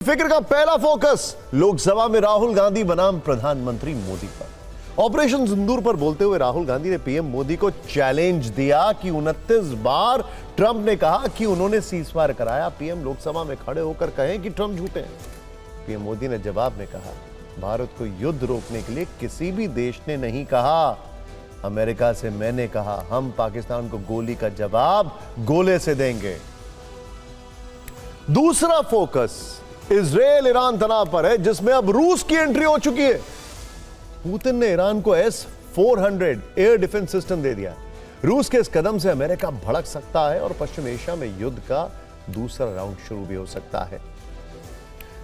फिक्र का पहला फोकस लोकसभा में राहुल गांधी बनाम प्रधानमंत्री मोदी पर। ऑपरेशन सिंदूर पर बोलते हुए राहुल गांधी ने पीएम मोदी को चैलेंज दिया कि 29 बार ट्रंप ने कहा कि उन्होंने सीजफायर कराया, पीएम लोकसभा में खड़े होकर कहें कि ट्रंप झूठे हैं। पीएम मोदी ने जवाब में कहा, भारत को युद्ध रोकने के लिए किसी भी देश ने नहीं कहा, अमेरिका से मैंने कहा, हम पाकिस्तान को गोली का जवाब गोले से देंगे। दूसरा फोकस इजरायल ईरान तनाव पर है, जिसमें अब रूस की एंट्री हो चुकी है। पुतिन ने ईरान को S-400 एयर डिफेंस सिस्टम दे दिया। रूस के इस कदम से अमेरिका भड़क सकता है और पश्चिम एशिया में युद्ध का दूसरा राउंड शुरू भी हो सकता है।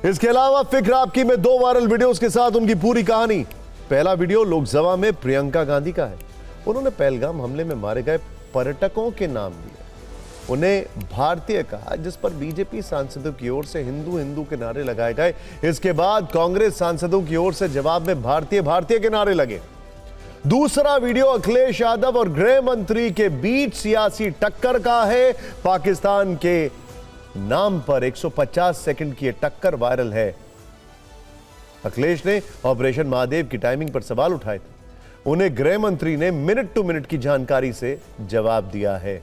इसके अलावा फिक्र आपकी में 2 वायरल वीडियोस के साथ उनकी पूरी कहानी। पहला वीडियो लोकसभा में प्रियंका गांधी का है। उन्होंने पहलगाम हमले में मारे गए पर्यटकों के नाम लिए, उन्हें भारतीय कहा, जिस पर बीजेपी सांसदों की ओर से हिंदू हिंदू के नारे लगाए गए। इसके बाद कांग्रेस सांसदों की ओर से जवाब में भारतीय भारतीय के नारे लगे। दूसरा वीडियो अखिलेश यादव और गृह मंत्री के बीच सियासी टक्कर का है। पाकिस्तान के नाम पर 150 सेकंड की टक्कर वायरल है। अखिलेश ने ऑपरेशन महादेव की टाइमिंग पर सवाल उठाए थे, उन्हें गृह मंत्री ने मिनट टू मिनट की जानकारी से जवाब दिया है।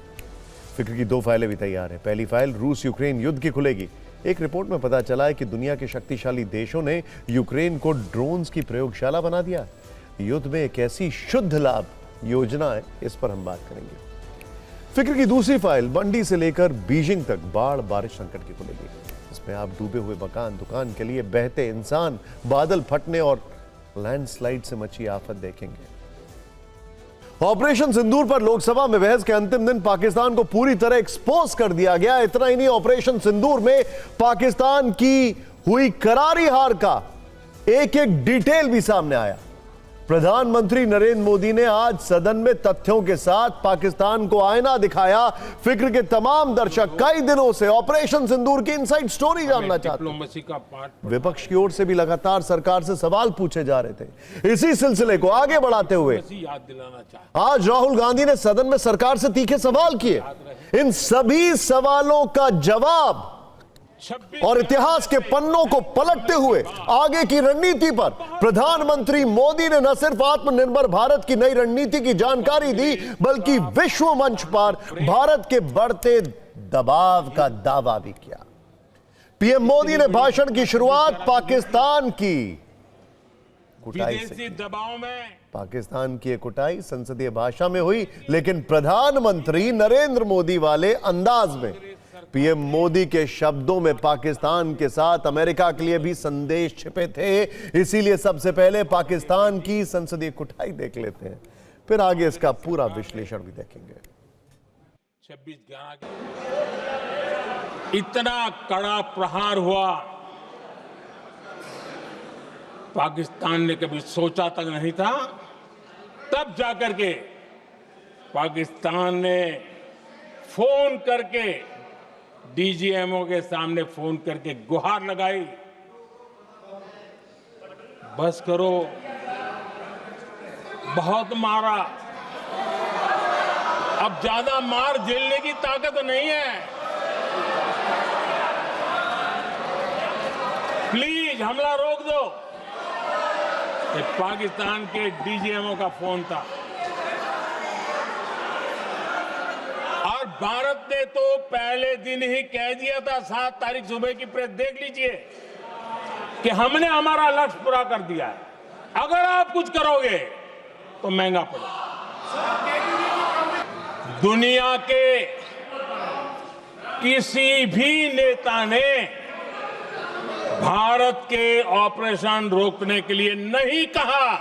फिक्र की 2 फाइलें भी तैयार है। पहली फाइल रूस यूक्रेन युद्ध की खुलेगी। एक रिपोर्ट में पता चला है कि दुनिया के शक्तिशाली देशों ने यूक्रेन को ड्रोन्स की प्रयोगशाला बना दिया है। युद्ध में एक ऐसी शुद्ध लाभ योजना है, इस पर हम बात करेंगे। फिक्र की दूसरी फाइल मंडी से लेकर बीजिंग तक बाढ़ बारिश संकट की खुलेगी। इसमें आप डूबे हुए मकान, दुकान के लिए बहते इंसान, बादल फटने और लैंडस्लाइड से मची आफत देखेंगे। ऑपरेशन सिंदूर पर लोकसभा में बहस के अंतिम दिन पाकिस्तान को पूरी तरह एक्सपोज कर दिया गया। इतना ही नहीं, ऑपरेशन सिंदूर में पाकिस्तान की हुई करारी हार का एक एक डिटेल भी सामने आया। प्रधानमंत्री नरेंद्र मोदी ने आज सदन में तथ्यों के साथ पाकिस्तान को आईना दिखाया। फिक्र के तमाम दर्शक कई दिनों से ऑपरेशन सिंदूर की इनसाइड स्टोरी जानना चाहते हैं। विपक्ष की ओर से भी लगातार सरकार से सवाल पूछे जा रहे थे। इसी सिलसिले को आगे बढ़ाते हुए आज राहुल गांधी ने सदन में सरकार से तीखे सवाल किए। इन सभी सवालों का जवाब और इतिहास के पन्नों को पलटते हुए आगे की रणनीति पर प्रधानमंत्री मोदी ने न सिर्फ आत्मनिर्भर भारत की नई रणनीति की जानकारी दी, बल्कि विश्व मंच पर भारत के बढ़ते दबाव का दावा भी किया। पीएम मोदी ने भाषण की शुरुआत पाकिस्तान की कुटाई से। पाकिस्तान की कुटाई संसदीय भाषा में हुई, लेकिन प्रधानमंत्री नरेंद्र मोदी वाले अंदाज में। पीएम मोदी के शब्दों में पाकिस्तान के साथ अमेरिका के लिए भी संदेश छिपे थे। इसीलिए सबसे पहले पाकिस्तान की संसदीय कुटाई देख लेते हैं, फिर आगे इसका पूरा विश्लेषण भी देखेंगे। 26/11 इतना कड़ा प्रहार हुआ, पाकिस्तान ने कभी सोचा तक नहीं था। तब जाकर के पाकिस्तान ने फोन करके डीजीएमओ के सामने फोन करके गुहार लगाई, बस करो, बहुत मारा, अब ज्यादा मार झेलने की ताकत नहीं है, प्लीज हमला रोक दो। ये पाकिस्तान के डीजीएमओ का फोन था। और भारत ने तो पहले दिन ही कह दिया था, 7 तारीख सुबह की प्रेस देख लीजिए, कि हमने हमारा लक्ष्य पूरा कर दिया है, अगर आप कुछ करोगे तो महंगा पड़ेगा। दुनिया के किसी भी नेता ने भारत के ऑपरेशन रोकने के लिए नहीं कहा।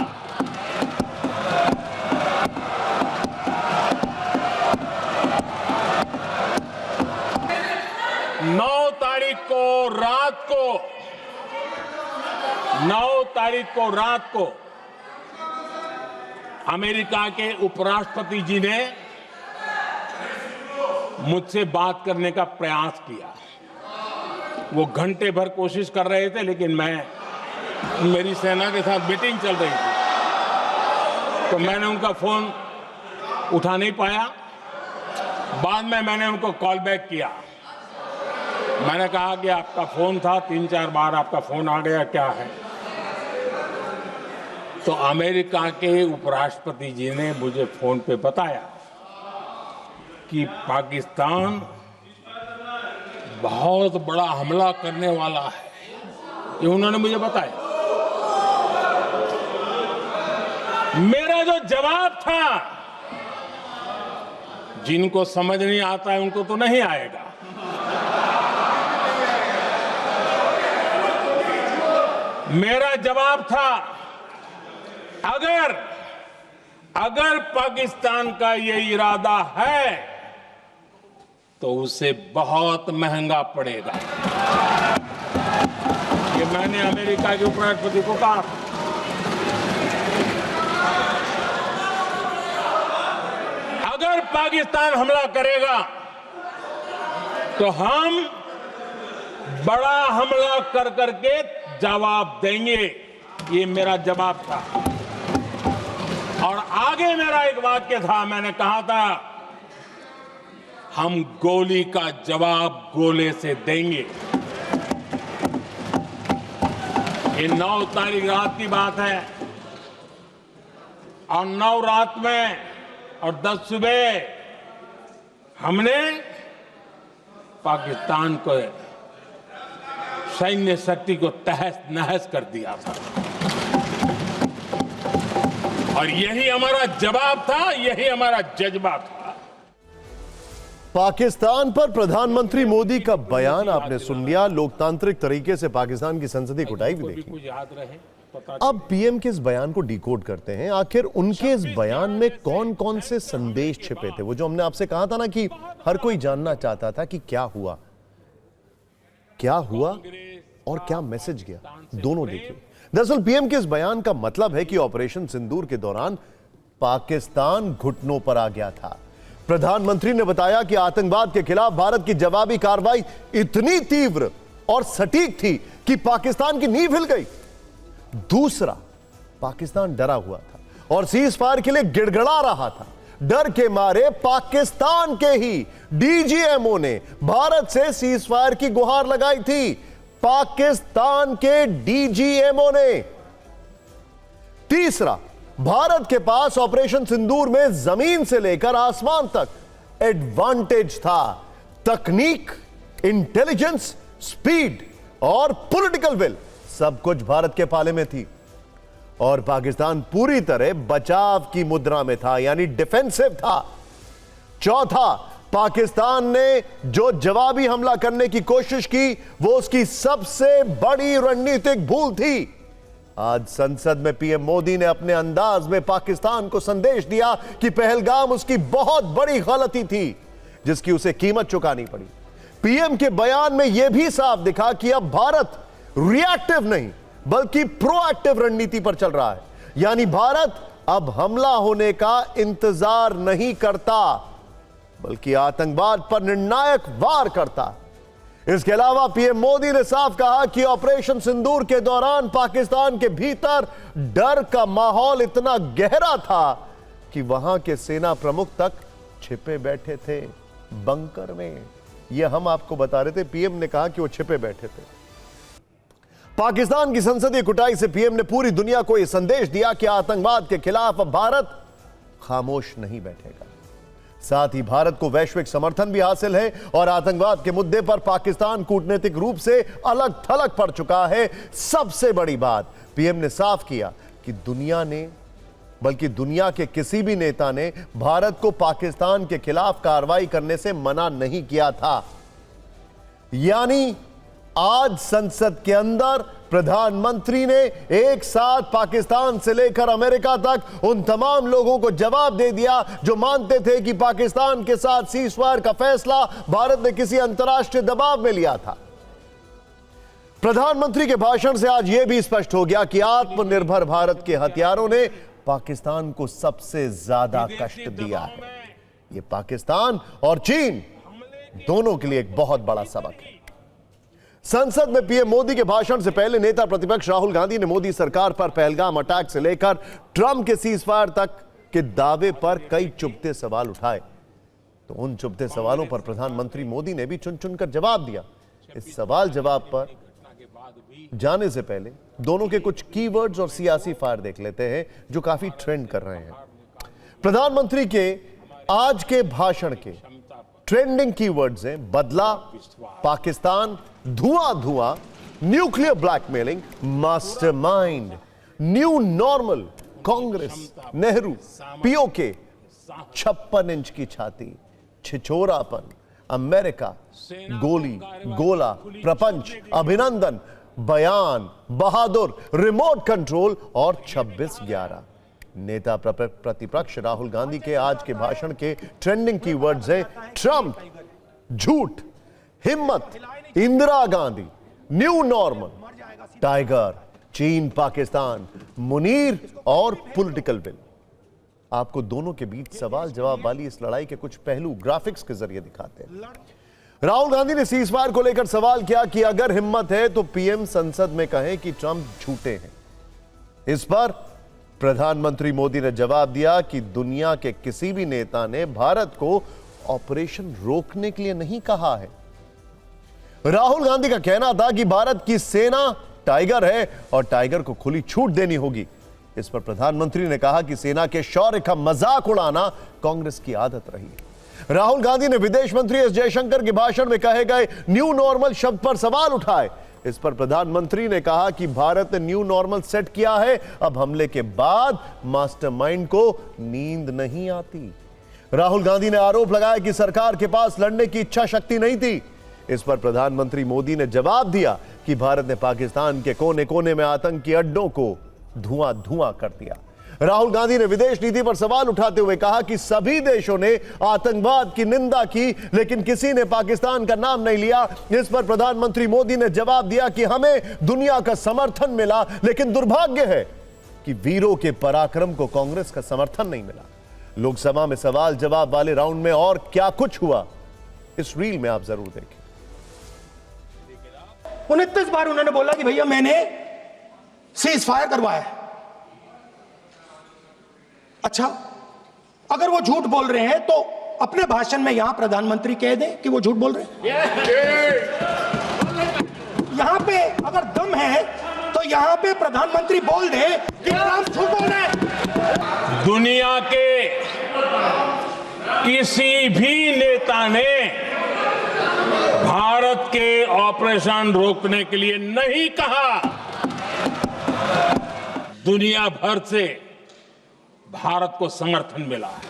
नौ तारीख को रात को अमेरिका के उपराष्ट्रपति जी ने मुझसे बात करने का प्रयास किया। वो घंटे भर कोशिश कर रहे थे, लेकिन मेरी सेना के साथ मीटिंग चल रही थी, तो मैंने उनका फोन उठा नहीं पाया। बाद में मैंने उनको कॉल बैक किया। मैंने कहा कि आपका फोन था, 3-4 बार आपका फोन आ गया, क्या है? तो अमेरिका के उपराष्ट्रपति जी ने मुझे फोन पे बताया कि पाकिस्तान बहुत बड़ा हमला करने वाला है, ये उन्होंने मुझे बताया। मेरा जो जवाब था, जिनको समझ नहीं आता है उनको तो नहीं आएगा, मेरा जवाब था अगर पाकिस्तान का ये इरादा है तो उसे बहुत महंगा पड़ेगा। ये मैंने अमेरिका के उपराष्ट्रपति को कहा। अगर पाकिस्तान हमला करेगा तो हम बड़ा हमला कर करके जवाब देंगे, ये मेरा जवाब था। और आगे मेरा एक वाक्य था, मैंने कहा था हम गोली का जवाब गोले से देंगे। ये 9 तारीख रात की बात है और 9 रात में और 10 सुबह हमने पाकिस्तान को सैन्य शक्ति को तहस नहस कर दिया था और यही हमारा जवाब था, यही हमारा जज्बा था। पाकिस्तान पर प्रधानमंत्री मोदी का बयान आपने सुन लिया। लोकतांत्रिक तरीके से पाकिस्तान की संसदीय कुटाई भी देखी। कुछ याद रहे अब पीएम के इस बयान को डिकोड करते हैं। आखिर उनके इस बयान में कौन कौन से संदेश छिपे थे? वो जो हमने आपसे कहा था ना कि हर कोई जानना चाहता था कि क्या हुआ और क्या मैसेज गया, दोनों देखिए। दरअसल पीएम के इस बयान का मतलब है कि ऑपरेशन सिंदूर के दौरान पाकिस्तान घुटनों पर आ गया था। प्रधानमंत्री ने बताया कि आतंकवाद के खिलाफ भारत की जवाबी कार्रवाई इतनी तीव्र और सटीक थी कि पाकिस्तान की नींव हिल गई। दूसरा, पाकिस्तान डरा हुआ था और सीज फायर के लिए गिड़गिड़ा रहा था। डर के मारे पाकिस्तान के ही डीजीएमओ ने भारत से सीज फायर की गुहार लगाई थी। पाकिस्तान के डीजीएमओ ने। तीसरा, भारत के पास ऑपरेशन सिंदूर में जमीन से लेकर आसमान तक एडवांटेज था। तकनीक, इंटेलिजेंस, स्पीड और पॉलिटिकल विल, सब कुछ भारत के पाले में थी और पाकिस्तान पूरी तरह बचाव की मुद्रा में था, यानी डिफेंसिव था। चौथा, पाकिस्तान ने जो जवाबी हमला करने की कोशिश की वो उसकी सबसे बड़ी रणनीतिक भूल थी। आज संसद में पीएम मोदी ने अपने अंदाज में पाकिस्तान को संदेश दिया कि पहलगाम उसकी बहुत बड़ी गलती थी जिसकी उसे कीमत चुकानी पड़ी। पीएम के बयान में यह भी साफ दिखा कि अब भारत रिएक्टिव नहीं बल्कि प्रोएक्टिव रणनीति पर चल रहा है, यानी भारत अब हमला होने का इंतजार नहीं करता बल्कि आतंकवाद पर निर्णायक वार करता। इसके अलावा पीएम मोदी ने साफ कहा कि ऑपरेशन सिंदूर के दौरान पाकिस्तान के भीतर डर का माहौल इतना गहरा था कि वहां के सेना प्रमुख तक छिपे बैठे थे बंकर में। यह हम आपको बता रहे थे, पीएम ने कहा कि वो छिपे बैठे थे। पाकिस्तान की संसदीय कुटाई से पीएम ने पूरी दुनिया को यह संदेश दिया कि आतंकवाद के खिलाफ अब भारत खामोश नहीं बैठेगा। साथ ही भारत को वैश्विक समर्थन भी हासिल है और आतंकवाद के मुद्दे पर पाकिस्तान कूटनीतिक रूप से अलग थलग पड़ चुका है। सबसे बड़ी बात पीएम ने साफ किया कि दुनिया के किसी भी नेता ने भारत को पाकिस्तान के खिलाफ कार्रवाई करने से मना नहीं किया था। यानी आज संसद के अंदर प्रधानमंत्री ने एक साथ पाकिस्तान से लेकर अमेरिका तक उन तमाम लोगों को जवाब दे दिया जो मानते थे कि पाकिस्तान के साथ सीज फायर का फैसला भारत ने किसी अंतर्राष्ट्रीय दबाव में लिया था। प्रधानमंत्री के भाषण से आज यह भी स्पष्ट हो गया कि आत्मनिर्भर भारत के हथियारों ने पाकिस्तान को सबसे ज्यादा कष्ट दिया है। यह पाकिस्तान और चीन दोनों के लिए एक बहुत बड़ा सबक है। संसद में पीएम मोदी के भाषण से पहले नेता प्रतिपक्ष राहुल गांधी ने मोदी सरकार पर पहलगाम अटैक से लेकर ट्रंप के सीज फायर तक के दावे पर कई चुभते सवाल उठाए। तो उन चुभते सवालों पर प्रधानमंत्री मोदी ने भी चुन चुनकर जवाब दिया। इस सवाल जवाब पर जाने से पहले दोनों के कुछ कीवर्ड्स और सियासी फायर देख लेते हैं जो काफी ट्रेंड कर रहे हैं। प्रधानमंत्री के आज के भाषण के ट्रेंडिंग कीवर्ड्स हैं बदला, पाकिस्तान, धुआं धुआं, nuclear blackmailing, mastermind, new normal, Congress, Nehru, PoK, 56 inch की छाती, छिछोरापन, अमेरिका, गोली, गोला, प्रपंच, अभिनंदन, बयान, बहादुर, रिमोट कंट्रोल और 26/11। नेता प्रतिपक्ष राहुल गांधी के आज के भाषण के ट्रेंडिंग कीवर्ड्स है ट्रंप, झूठ, हिम्मत, Indira Gandhi, new normal, tiger, चीन, पाकिस्तान, मुनीर और पॉलिटिकल विल। आपको दोनों के बीच सवाल जवाब वाली इस लड़ाई के कुछ पहलू ग्राफिक्स के जरिए दिखाते हैं। राहुल गांधी ने सीजफायर को लेकर सवाल किया कि अगर हिम्मत है तो पीएम संसद में कहें कि ट्रंप झूठे हैं। इस पर प्रधानमंत्री मोदी ने जवाब दिया कि दुनिया के किसी भी नेता ने भारत को ऑपरेशन रोकने के लिए नहीं कहा है। राहुल गांधी का कहना था कि भारत की सेना टाइगर है और टाइगर को खुली छूट देनी होगी। इस पर प्रधानमंत्री ने कहा कि सेना के शौर्य का मजाक उड़ाना कांग्रेस की आदत रही है। राहुल गांधी ने विदेश मंत्री एस जयशंकर के भाषण में कहे गए न्यू नॉर्मल शब्द पर सवाल उठाए। इस पर प्रधानमंत्री ने कहा कि भारत ने न्यू नॉर्मल सेट किया है, अब हमले के बाद मास्टरमाइंड को नींद नहीं आती। राहुल गांधी ने आरोप लगाया कि सरकार के पास लड़ने की इच्छा शक्ति नहीं थी। इस पर प्रधानमंत्री मोदी ने जवाब दिया कि भारत ने पाकिस्तान के कोने कोने में आतंकी अड्डों को धुआं धुआं कर दिया। राहुल गांधी ने विदेश नीति पर सवाल उठाते हुए कहा कि सभी देशों ने आतंकवाद की निंदा की लेकिन किसी ने पाकिस्तान का नाम नहीं लिया। इस पर प्रधानमंत्री मोदी ने जवाब दिया कि हमें दुनिया का समर्थन मिला लेकिन दुर्भाग्य है कि वीरों के पराक्रम को कांग्रेस का समर्थन नहीं मिला। लोकसभा में सवाल जवाब वाले राउंड में और क्या कुछ हुआ, इस रील में आप जरूर देखें। 29 बार उन्होंने बोला कि भैया मैंने सीज फायर करवाया है। अच्छा, अगर वो झूठ बोल रहे हैं तो अपने भाषण में यहां प्रधानमंत्री कह दें कि वो झूठ बोल रहे हैं। यहां पे अगर दम है तो यहां पे प्रधानमंत्री बोल दे कि ट्रंप झूठ बोल रहे हैं। दुनिया के किसी भी नेता ने भारत के ऑपरेशन रोकने के लिए नहीं कहा। दुनिया भर से भारत को समर्थन मिला है।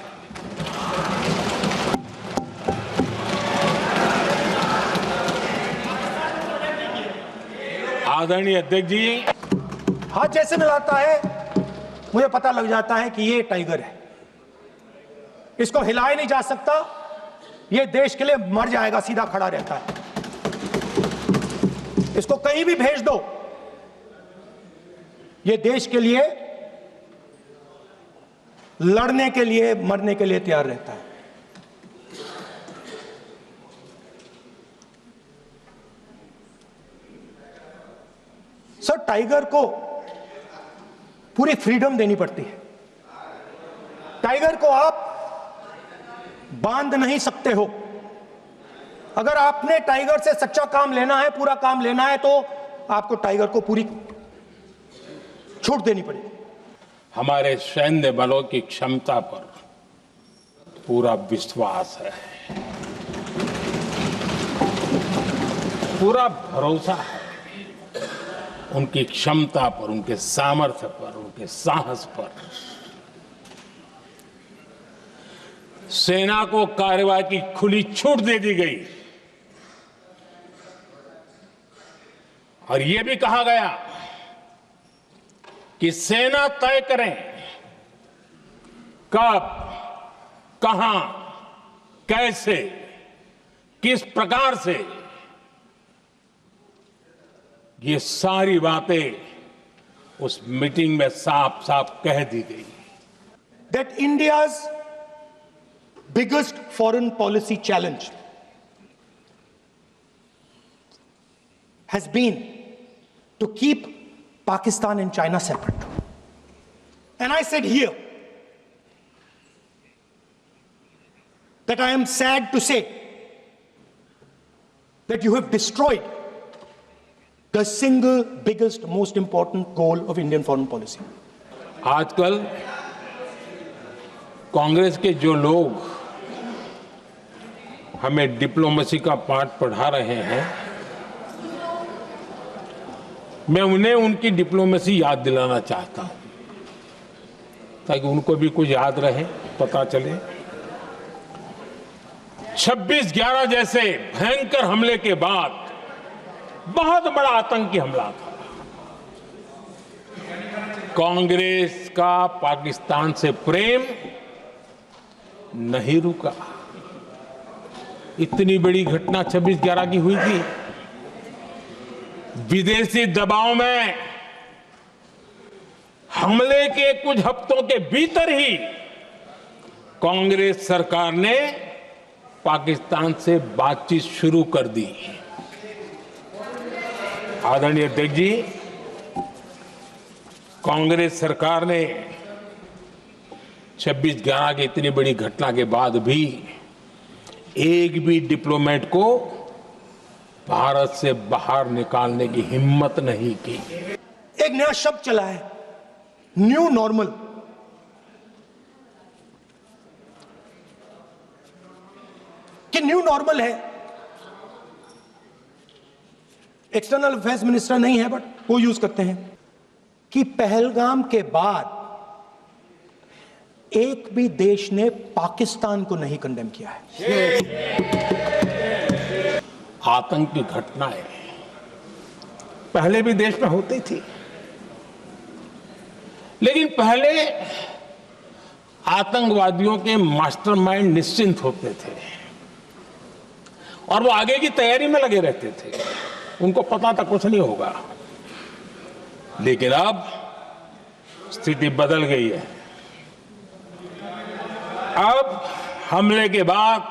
आदरणीय अध्यक्ष जी, हाथ जैसे मिलाता है मुझे पता लग जाता है कि ये टाइगर है, इसको हिलाया नहीं जा सकता, ये देश के लिए मर जाएगा, सीधा खड़ा रहता है। इसको कहीं भी भेज दो, ये देश के लिए लड़ने के लिए मरने के लिए तैयार रहता है। सर, टाइगर को पूरी फ्रीडम देनी पड़ती है। टाइगर को आप बांध नहीं सकते हो। अगर आपने टाइगर से सच्चा काम लेना है, पूरा काम लेना है, तो आपको टाइगर को पूरी छूट देनी पड़ेगी। हमारे सैन्य बलों की क्षमता पर पूरा विश्वास है, पूरा भरोसा है उनकी क्षमता पर, उनके सामर्थ्य पर, उनके साहस पर। सेना को कार्रवाई की खुली छूट दे दी गई और यह भी कहा गया कि सेना तय करें कब, कहां, कैसे, किस प्रकार से। ये सारी बातें उस मीटिंग में साफ साफ कह दी गई। That India's biggest foreign policy challenge has been to keep Pakistan and China separate. And I said here that I am sad to say that you have destroyed the single biggest, most important goal of Indian foreign policy. आजकल कांग्रेस के जो लोग हमें diplomacy का पाठ पढ़ा रहे हैं, मैं उन्हें उनकी डिप्लोमेसी याद दिलाना चाहता हूं ताकि उनको भी कुछ याद रहे, पता चले। 26/11 जैसे भयंकर हमले के बाद बहुत बड़ा आतंकी हमला था। कांग्रेस का पाकिस्तान से प्रेम नहीं रुका। इतनी बड़ी घटना 26/11 की हुई थी। विदेशी दबाव में हमले के कुछ हफ्तों के भीतर ही कांग्रेस सरकार ने पाकिस्तान से बातचीत शुरू कर दी। आदरणीय अध्यक्ष जी, कांग्रेस सरकार ने 26/11 की इतनी बड़ी घटना के बाद भी एक भी डिप्लोमेट को भारत से बाहर निकालने की हिम्मत नहीं की। एक नया शब्द चला है, न्यू नॉर्मल। कि न्यू नॉर्मल है, एक्सटर्नल अफेयर्स मिनिस्टर नहीं है बट वो यूज करते हैं कि पहलगाम के बाद एक भी देश ने पाकिस्तान को नहीं कंडेम किया है। आतंक की घटनाएं पहले भी देश में होती थी, लेकिन पहले आतंकवादियों के मास्टरमाइंड निश्चिंत होते थे और वो आगे की तैयारी में लगे रहते थे। उनको पता था कुछ नहीं होगा, लेकिन अब स्थिति बदल गई है। अब हमले के बाद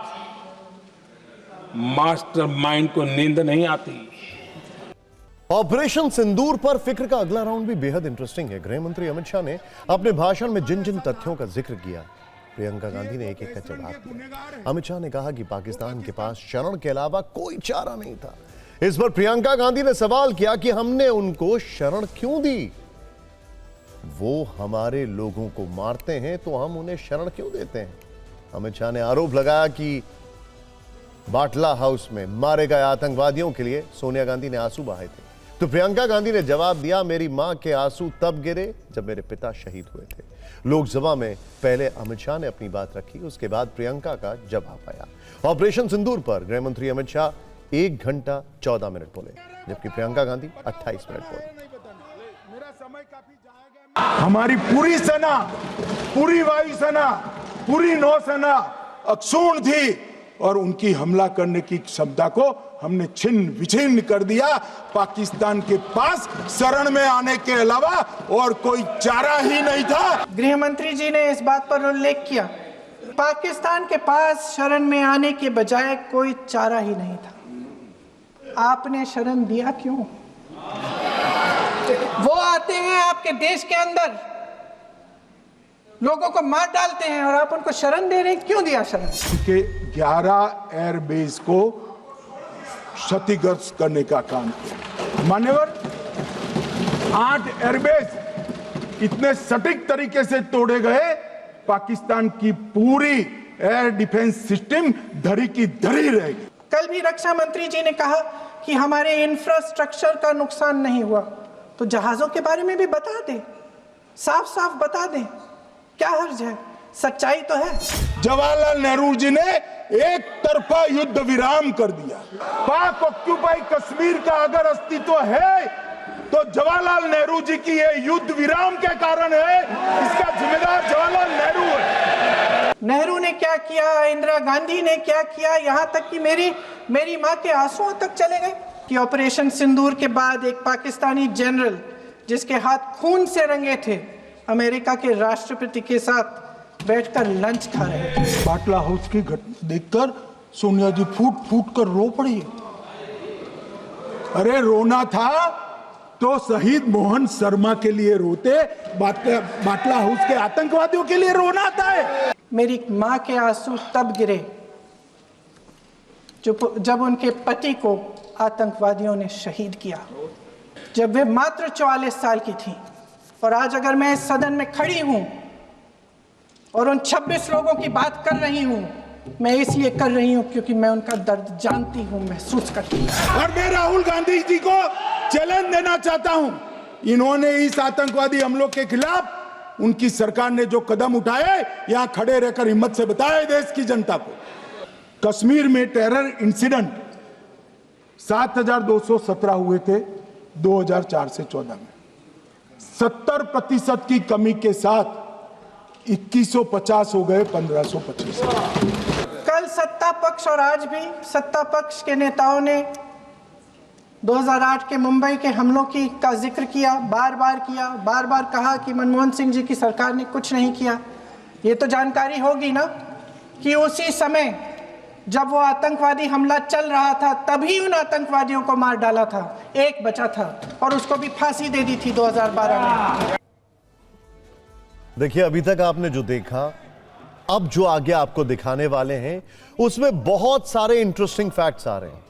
मास्टरमाइंड को नींद नहीं आती। ऑपरेशन सिंदूर पर फिक्र का अगला राउंड भी बेहद इंटरेस्टिंग है। गृह मंत्री अमित शाह ने अपने भाषण में जिन जिन तथ्यों का जिक्र किया, प्रियंका गांधी ने एक एक का जवाब दिया। अमित शाह ने कहा कि पाकिस्तान के पास शरण के अलावा कोई चारा नहीं था। इस पर प्रियंका गांधी ने सवाल किया कि हमने उनको शरण क्यों दी? वो हमारे लोगों को मारते हैं तो हम उन्हें शरण क्यों देते हैं? अमित शाह ने आरोप लगाया कि बाटला हाउस में मारे गए आतंकवादियों के लिए सोनिया गांधी ने आंसू बहाए थे। तो प्रियंका गांधी ने जवाब दिया, मेरी मां के आंसू तब गिरे जब मेरे पिता शहीद हुए थे। लोकसभा में पहले अमित शाह ने अपनी बात रखी, उसके बाद प्रियंका का जवाब आया। ऑपरेशन सिंदूर पर गृह मंत्री अमित शाह 1 घंटा 14 मिनट बोले, जबकि प्रियंका गांधी 28 मिनट बोले। हमारी पूरी सेना, पूरी वायुसेना, पूरी नौसेना अक्षुण्ण थी और उनकी हमला करने की क्षमता को हमने छिन्न विछिन्न कर दिया। पाकिस्तान के पास शरण में आने के अलावा और कोई चारा ही नहीं था। गृह मंत्री जी ने इस बात पर उल्लेख किया, पाकिस्तान के पास शरण में आने के बजाय कोई चारा ही नहीं था। आपने शरण दिया क्यों? वो आते हैं आपके देश के अंदर, लोगों को मार डालते हैं और आप उनको शरण दे रहे हैं। क्यों दिया शरण? के 11 एयरबेस को क्षतिग्रस्त करने का काम किया। मान्यवर, 8 एयरबेस इतने सटीक तरीके से तोड़े गए, पाकिस्तान की पूरी एयर डिफेंस सिस्टम धरी की धरी रहेगी। कल भी रक्षा मंत्री जी ने कहा कि हमारे इंफ्रास्ट्रक्चर का नुकसान नहीं हुआ, तो जहाजों के बारे में भी बता दें, साफ साफ बता दें, क्या हर्ज है? सच्चाई तो है। जवाहरलाल नेहरू जी ने एक तरफा युद्ध विराम कर दिया। पाक ऑक्यूपाई कश्मीर का अगर अस्तित्व है तो जवाहरलाल नेहरू जी की ये युद्ध विराम के कारण है। इसका जिम्मेदार जवाहरलाल नेहरू है। नेहरू ने क्या किया, इंदिरा गांधी ने क्या किया, यहां तक कि मेरी मां के आंसुओं तक चले गए कि ऑपरेशन सिंदूर के बाद एक पाकिस्तानी जनरल जिसके हाथ खून से रंगे थे, अमेरिका के राष्ट्रपति के साथ बैठकर लंच खा रहे थे। बाटला हाउस की घटना देखकर सोनिया जी फूट फूट कर रो पड़ी। अरे रोना था तो शहीद मोहन शर्मा के लिए रोते, बाटला हाउस के आतंकवादियों के लिए रोना था। मेरी मां के आंसू तब गिरे जब उनके पति को आतंकवादियों ने शहीद किया, जब वे मात्र 44 साल की थी। और आज अगर मैं इस सदन में खड़ी हूं और उन 26 लोगों की बात कर रही हूं, मैं इसलिए कर रही हूं क्योंकि मैं उनका दर्द जानती हूं, महसूस करती हूं। और मैं राहुल गांधी जी को चैलेंज देना चाहता हूं, इन्होंने इस आतंकवादी हमलों के खिलाफ उनकी सरकार ने जो कदम उठाए, यहां खड़े रहकर हिम्मत से बताए देश की जनता को। कश्मीर में टेरर इंसिडेंट 7,217 हुए थे 2004 से 14 में। 70% की कमी के साथ 2150 हो गए 1525। कल सत्ता पक्ष और आज भी सत्ता पक्ष के नेताओं ने 2008 के मुंबई के हमलों का जिक्र किया, बार बार कहा कि मनमोहन सिंह जी की सरकार ने कुछ नहीं किया। ये तो जानकारी होगी ना कि उसी समय जब वो आतंकवादी हमला चल रहा था, तभी उन आतंकवादियों को मार डाला था, एक बचा था और उसको भी फांसी दे दी थी 2012 में। देखिए, अभी तक आपने जो देखा, अब जो आगे आपको दिखाने वाले हैं उसमें बहुत सारे इंटरेस्टिंग फैक्ट्स आ रहे हैं।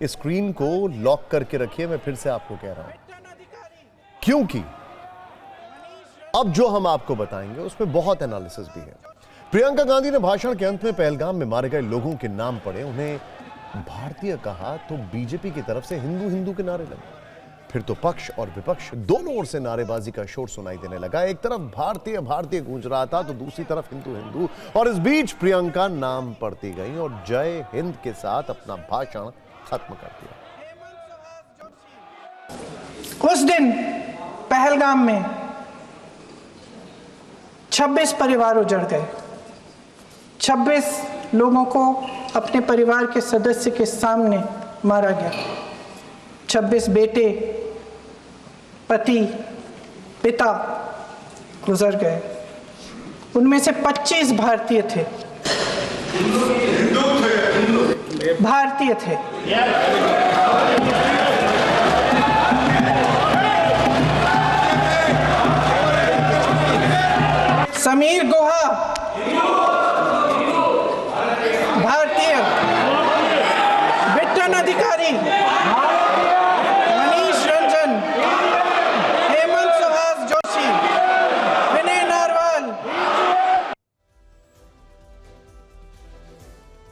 इस स्क्रीन को लॉक करके रखिए, मैं फिर से आपको कह रहा हूं, क्योंकि अब जो हम आपको बताएंगे उसमें बहुत एनालिसिस भी है। प्रियंका गांधी ने भाषण के अंत में पहलगाम में मारे गए लोगों के नाम पढ़े, उन्हें भारतीय कहा तो बीजेपी की तरफ से हिंदू हिंदू के नारे लगे। फिर तो पक्ष और विपक्ष दोनों ओर से नारेबाजी का शोर सुनाई देने लगा। एक तरफ भारतीय भारतीय गूंज रहा था तो दूसरी तरफ हिंदू हिंदू, और इस बीच प्रियंका नाम पढ़ती गई और जय हिंद के साथ अपना भाषण खत्म कर दिया। उस दिन पहलगाम में 26 परिवार उजड़ गए। 26 लोगों को अपने परिवार के सदस्य के सामने मारा गया। 26 बेटे, पति, पिता गुजर गए। उनमें से 25 भारतीय थे। भारतीय थे। समीर गुहा भारतीय, बिट्टन अधिकारी, मनीष रंजन, हेमंत सुहास जोशी, विनय नारवाल।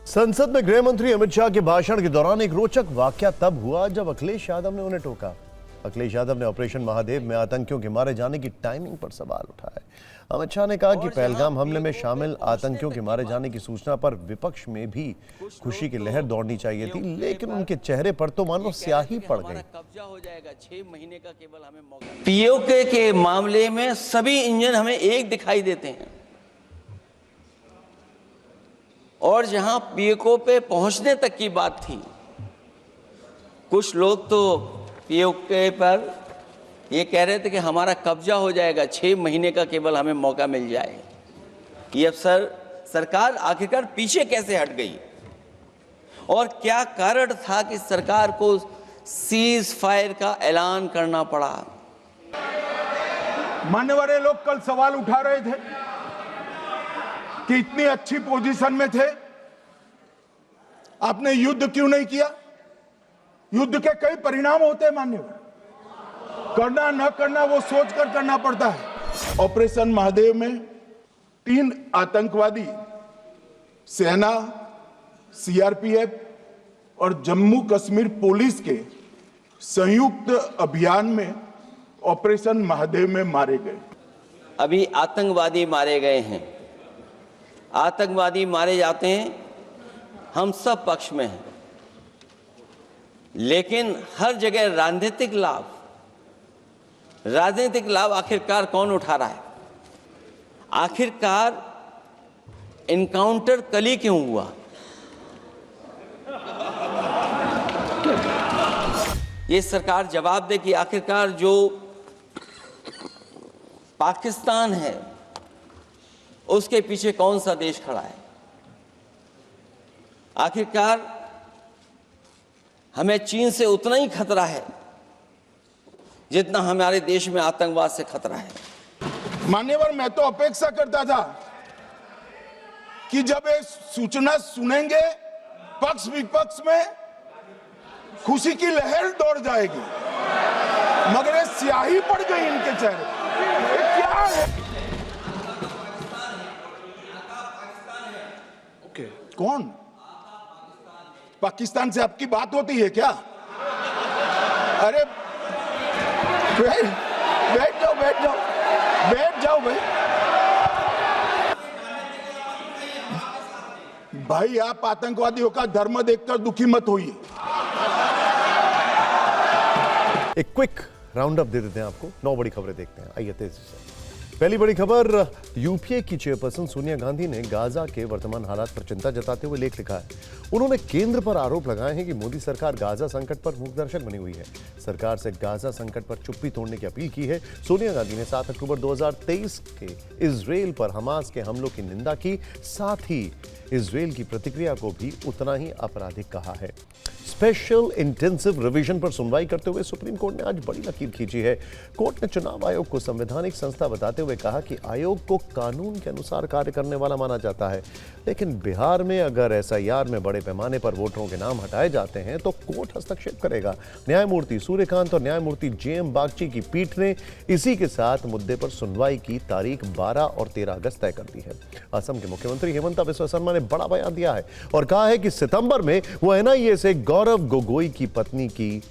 संसद में गृह मंत्री अमित शाह के भाषण के दौरान एक रोचक वाकया तब हुआ जब अखिलेश यादव ने उन्हें टोका। अखिलेश यादव ने ऑपरेशन महादेव में आतंकियों के मारे जाने की टाइमिंग पर सवाल उठाए। अमित शाह ने कहा कि पहलगाम हमले में शामिल आतंकियों के मारे जाने की सूचना पर विपक्ष में भी खुशी की लहर दौड़नी चाहिए थी, लेकिन उनके चेहरे पर तो मानो स्याही पड़ गई। कब्जा हो जाएगा 6 महीने का केवल हमें मौका। पीओके के मामले में सभी इंजन हमें एक दिखाई देते हैं, और जहां पीओके पे पहुंचने तक की बात थी, कुछ लोग तो पीओके पर ये कह रहे थे कि हमारा कब्जा हो जाएगा, 6 महीने का केवल हमें मौका मिल जाए। ये सरकार आखिरकार पीछे कैसे हट गई, और क्या कारण था कि सरकार को सीज फायर का ऐलान करना पड़ा? मान्यवर लोग कल सवाल उठा रहे थे कि इतनी अच्छी पोजीशन में थे, आपने युद्ध क्यों नहीं किया? युद्ध के कई परिणाम होते हैं मान्यवर, करना न करना वो सोचकर करना पड़ता है। ऑपरेशन महादेव में 3 आतंकवादी सेना, सीआरपीएफ और जम्मू कश्मीर पुलिस के संयुक्त अभियान में ऑपरेशन महादेव में मारे गए। अभी आतंकवादी मारे गए हैं, आतंकवादी मारे जाते हैं, हम सब पक्ष में हैं, लेकिन हर जगह राजनीतिक लाभ आखिरकार कौन उठा रहा है? आखिरकार इनकाउंटर कल ही क्यों हुआ? ये सरकार जवाब दे कि आखिरकार जो पाकिस्तान है उसके पीछे कौन सा देश खड़ा है? आखिरकार हमें चीन से उतना ही खतरा है जितना हमारे देश में आतंकवाद से खतरा है। मान्यवर, मैं तो अपेक्षा करता था कि जब ये सूचना सुनेंगे पक्ष विपक्ष में खुशी की लहर दौड़ जाएगी, मगर ये स्याही पड़ गई इनके चेहरे। ये क्या है? कौन? पाकिस्तान से आपकी बात होती है क्या? अरे बैठ जाओ बैठ जाओ बैठ जाओ भाई। भाई आप आतंकवादियों का धर्म देखकर दुखी मत होइए। एक क्विक राउंड अप दे देते हैं आपको, 9 बड़ी खबरें देखते हैं, आइए तेजी से। पहली बड़ी खबर, यूपीए की चेयरपर्सन सोनिया गांधी ने गाजा के वर्तमान हालात पर चिंता जताते हुए लेख लिखा है। उन्होंने केंद्र पर आरोप लगाए हैं कि मोदी सरकार गाजा संकट पर मूकदर्शक बनी हुई है। सरकार से गाजा संकट पर चुप्पी तोड़ने की अपील की है। सोनिया गांधी ने 7 अक्टूबर 2023 के इजरायल पर हमास के हमलों की निंदा की, साथ ही इजरायल की प्रतिक्रिया को भी उतना ही आपराधिक कहा है। स्पेशल इंटेंसिव रिवीजन पर सुनवाई करते हुए सुप्रीम कोर्ट ने आज बड़ी लकीर खींची है। कोर्ट ने चुनाव आयोग को संवैधानिक संस्था बताते हुए कहा कि आयोग को कानून के अनुसार कार्य करने वाला माना जाता है, लेकिन बिहार में अगर एसआईआर में बड़े पैमाने पर वोटरों के नाम हटाए जाते हैं तो कोर्ट हस्तक्षेप करेगा। न्यायमूर्ति सूर्यकांत और न्यायमूर्ति जेएम बागची की पीठ ने इसी के साथ मुद्दे पर सुनवाई की तारीख 12 और 13 अगस्त तय कर दी है। असम के मुख्यमंत्री हेमंत बिस्वा शर्मा ने बड़ा बयान दिया है और कहा है कि सितंबर में वो एनआईए से गौरव गोगोई की पत्नी की